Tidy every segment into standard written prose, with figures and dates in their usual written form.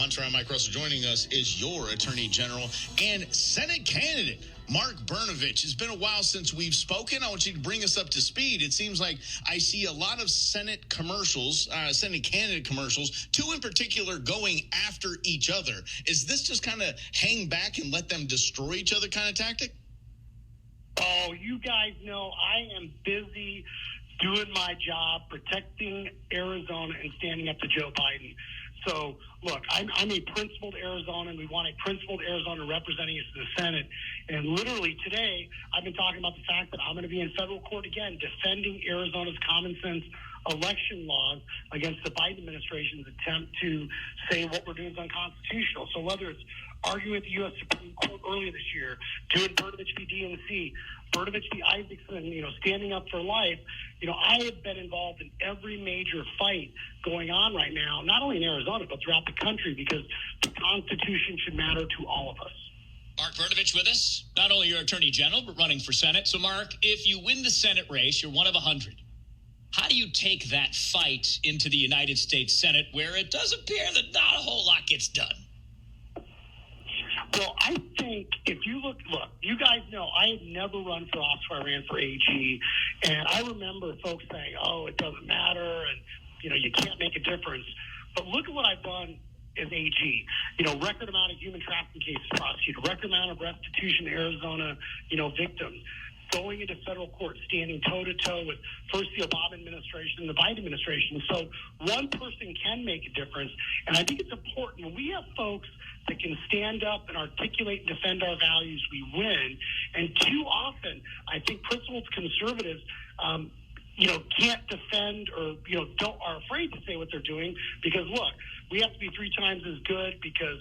sponsor. I'm Mike Russell. Joining us is your Attorney General and Senate candidate, Mark Brnovich. It's been a while since we've spoken. I want you to bring us up to speed. It seems like I see a lot of Senate commercials, Senate candidate commercials, two in particular going after each other. Is this just kind of hang back and let them destroy each other kind of tactic? Oh, you guys know I am busy doing my job, protecting Arizona and standing up to Joe Biden. So, look, I'm a principled Arizonan. We want a principled Arizona representing us in the Senate. And literally today, I've been talking about the fact that I'm going to be in federal court again defending Arizona's common sense election laws against the Biden administration's attempt to say what we're doing is unconstitutional. So whether it's arguing with the U.S. Supreme Court earlier this year, doing Brnovich v. DNC, Brnovich v. Isaacson, standing up for life, I have been involved in every major fight going on right now, not only in Arizona, but throughout the country, because the Constitution should matter to all of us. Mark Brnovich with us. Not only your Attorney General, but running for Senate. So, Mark, if you win the Senate race, you're one of 100. How do you take that fight into the United States Senate, where it does appear that not a whole lot gets done? Well, I think if you look, you guys know I had never run for office where I ran for AG. And I remember folks saying, oh, it doesn't matter, and, you can't make a difference. But look at what I've done as AG. Record amount of human trafficking cases prosecuted, record amount of restitution to Arizona, victims, going into federal court, standing toe-to-toe with first the Obama administration and the Biden administration. So one person can make a difference, and I think it's important when we have folks that can stand up and articulate and defend our values, we win. And too often, I think principled conservatives, can't defend or, are afraid to say what they're doing because, look, we have to be 3 times as good because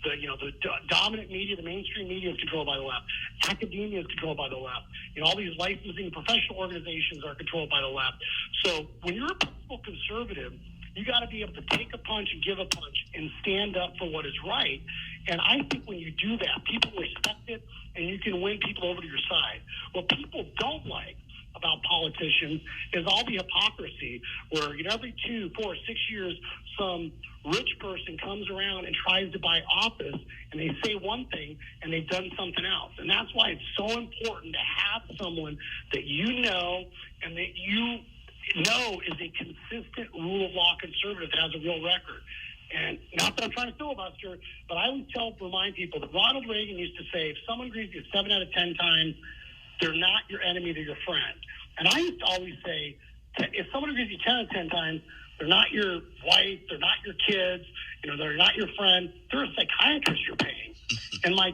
the dominant media, the mainstream media is controlled by the left. Academia is controlled by the left. All these licensing professional organizations are controlled by the left. So when you're a principled conservative, you got to be able to take a punch and give a punch and stand up for what is right. And I think when you do that, people respect it and you can win people over to your side. What people don't like about politicians is all the hypocrisy where every 2, 4, 6 years some rich person comes around and tries to buy office and they say one thing and they've done something else. And that's why it's so important to have someone that and that you know is a consistent rule of law conservative that has a real record. And not that I'm trying to filibuster, but I always remind people that Ronald Reagan used to say, if someone agrees with you 7 out of 10 times, they're not your enemy, they're your friend. And I used to always say, if someone agrees with you 10 out of 10 times, they're not your wife, they're not your kids, they're not your friend, they're a psychiatrist you're paying. And my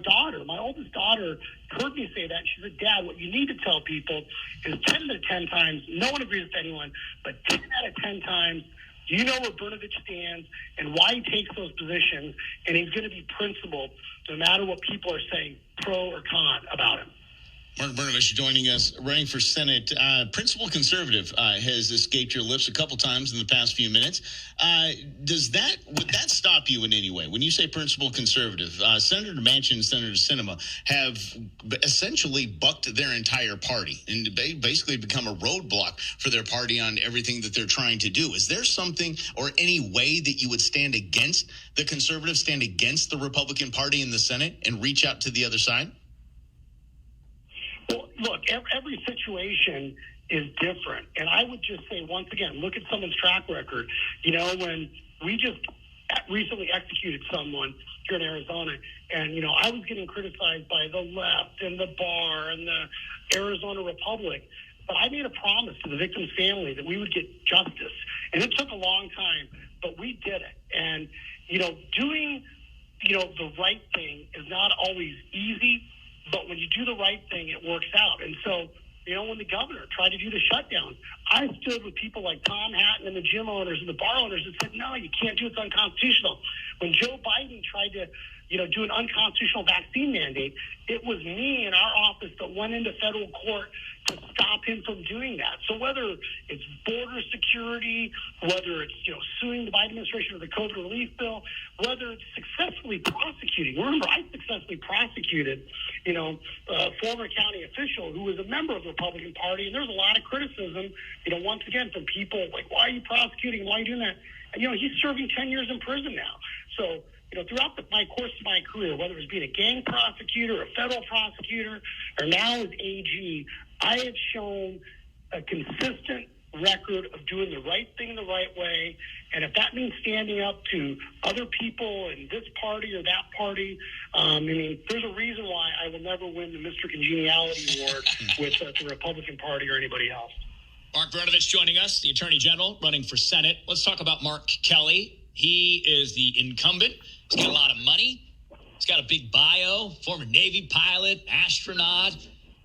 oldest daughter, heard me say that. She said, Dad, what you need to tell people is 10 out of 10 times, no one agrees with anyone, but 10 out of 10 times, you know where Brnovich stands and why he takes those positions, and he's going to be principled no matter what people are saying, pro or con about him. Mark Brnovich joining us, running for Senate. Principled conservative has escaped your lips a couple times in the past few minutes. Would that stop you in any way? When you say principled conservative, Senator Manchin and Senator Sinema have essentially bucked their entire party and basically become a roadblock for their party on everything that they're trying to do. Is there something or any way that you would stand against the conservatives, stand against the Republican Party in the Senate and reach out to the other side? Well, look, every situation is different. And I would just say, once again, look at someone's track record. When we just recently executed someone here in Arizona, and, I was getting criticized by the left and the bar and the Arizona Republic. But I made a promise to the victim's family that we would get justice. And it took a long time, but we did it. And, doing, the right thing is not always easy. But when you do the right thing, it works out. And so, when the governor tried to do the shutdown, I stood with people like Tom Hatton and the gym owners and the bar owners and said, no, you can't do it. It's unconstitutional. When Joe Biden tried to, do an unconstitutional vaccine mandate, it was me in our office that went into federal court to stop him from doing that. So whether it's border security, whether it's, suing the Biden administration with the COVID relief bill, whether it's successfully prosecuting. Remember, I successfully prosecuted, a former county official who was a member of the Republican Party, and there was a lot of criticism, once again, from people like, why are you prosecuting? Why are you doing that? And, he's serving 10 years in prison now. So, throughout my course of my career, whether it was being a gang prosecutor, a federal prosecutor, or now as AG, I have shown a consistent record of doing the right thing the right way. And if that means standing up to other people in this party or that party, there's a reason why I will never win the Mr. Congeniality Award with the Republican Party or anybody else. Mark Brnovich joining us, the Attorney General running for Senate. Let's talk about Mark Kelly. He is the incumbent. He's got a lot of money. He's got a big bio, former Navy pilot, astronaut.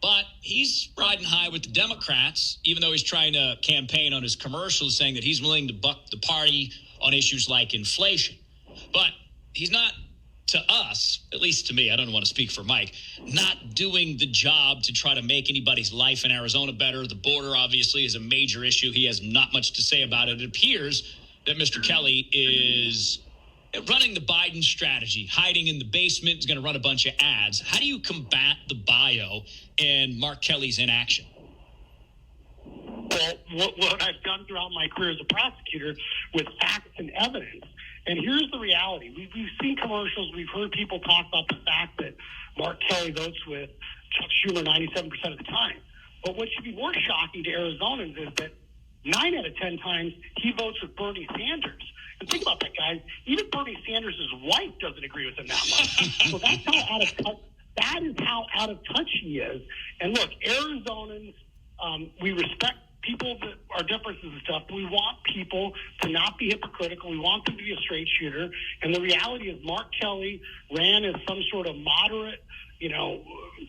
But he's riding high with the Democrats, even though he's trying to campaign on his commercials saying that he's willing to buck the party on issues like inflation. But he's not, to us, at least to me, I don't want to speak for Mike, not doing the job to try to make anybody's life in Arizona better. The border, obviously, is a major issue. He has not much to say about it. It appears that Mr. Kelly is running the Biden strategy, hiding in the basement, is going to run a bunch of ads. How do you combat the bio and Mark Kelly's inaction? Well, what I've done throughout my career as a prosecutor with facts and evidence. And here's the reality. We've seen commercials. We've heard people talk about the fact that Mark Kelly votes with Chuck Schumer 97% of the time. But what should be more shocking to Arizonans is that 9 out of 10 times he votes with Bernie Sanders. And think about that, guys. Even Bernie Sanders' wife doesn't agree with him that much. So that's how out of touch. That is how out of touch he is. And look, Arizonans, we respect people that are differences and stuff, but we want people to not be hypocritical. We want them to be a straight shooter. And the reality is Mark Kelly ran as some sort of moderate,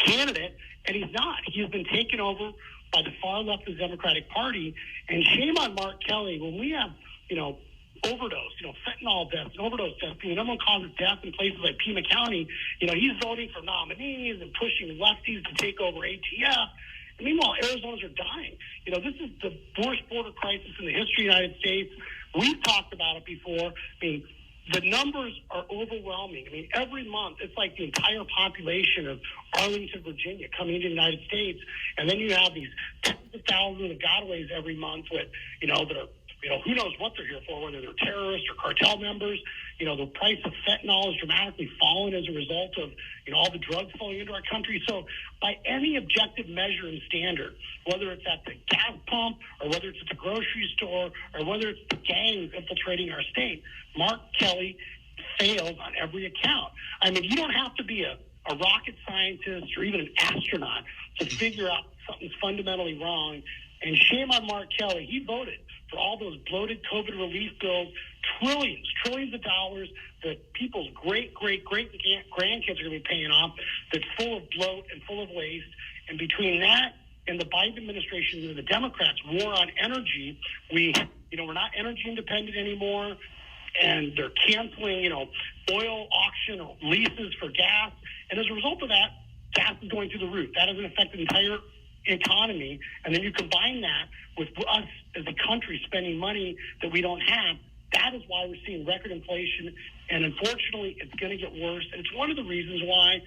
candidate, and he's not. He has been taken over by the far left of the Democratic Party. And shame on Mark Kelly when we have, overdose, fentanyl deaths and overdose deaths being the number one cause of death in places like Pima County. He's voting for nominees and pushing lefties to take over ATF. And meanwhile, Arizonans are dying. This is the worst border crisis in the history of the United States. We've talked about it before. The numbers are overwhelming. Every month, it's like the entire population of Arlington, Virginia coming into the United States. And then you have these tens of thousands of gotaways every month that are, who knows what they're here for, whether they're terrorists or cartel members. The price of fentanyl has dramatically fallen as a result of, all the drugs flowing into our country. So by any objective measure and standard, whether it's at the gas pump or whether it's at the grocery store or whether it's the gangs infiltrating our state, Mark Kelly fails on every account. You don't have to be a rocket scientist or even an astronaut to figure out something's fundamentally wrong. And shame on Mark Kelly. He voted for all those bloated COVID relief bills, trillions of dollars that people's great grandkids are going to be paying off, that's full of bloat and full of waste. And between that and the Biden administration and the Democrats' war on energy, we're not energy independent anymore. And they're canceling, oil auction leases for gas. And as a result of that, gas is going through the roof. That doesn't affect the entire economy. And then you combine that with us as a country spending money that we don't have. That is why we're seeing record inflation. And unfortunately, it's going to get worse. And it's one of the reasons why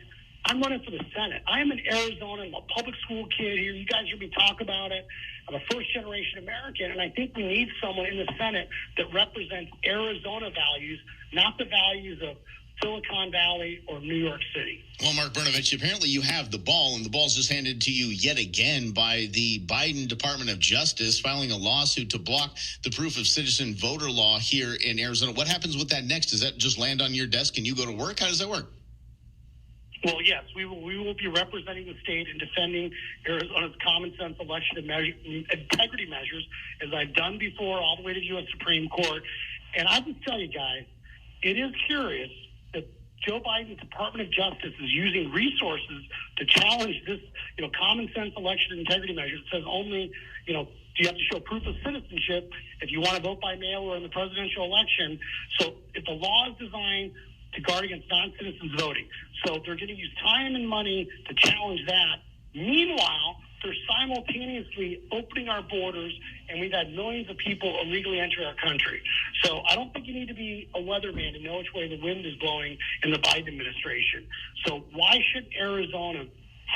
I'm running for the Senate. I'm in Arizona. I'm a public school kid here. You guys hear me talk about it. I'm a first-generation American, and I think we need someone in the Senate that represents Arizona values, not the values of Silicon Valley or New York City. Well, Mark Brnovich, apparently you have the ball, and the ball's just handed to you yet again by the Biden Department of Justice filing a lawsuit to block the proof of citizen voter law here in Arizona. What happens with that next? Does that just land on your desk and you go to work? How does that work? Well, yes, we will be representing the state and defending Arizona's common sense election integrity measures, as I've done before, all the way to the U.S. Supreme Court. And I just tell you guys, it is curious that Joe Biden's Department of Justice is using resources to challenge this, common sense election integrity measure. It says only, do you have to show proof of citizenship if you want to vote by mail or in the presidential election? So if the law is designed to guard against non-citizens voting, so they're going to use time and money to challenge that. Meanwhile, they're simultaneously opening our borders, and we've had millions of people illegally enter our country. So I don't think you need to be a weatherman to know which way the wind is blowing in the Biden administration. So why should Arizona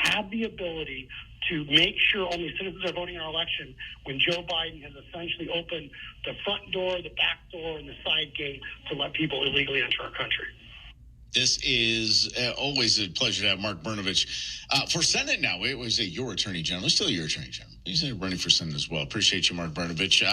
have the ability to make sure only citizens are voting in our election when Joe Biden has essentially opened the front door, the back door, and the side gate to let people illegally enter our country? This is always a pleasure to have Mark Brnovich for Senate now. We say your Attorney General. He's still your Attorney General. He's running for Senate as well. Appreciate you, Mark Brnovich.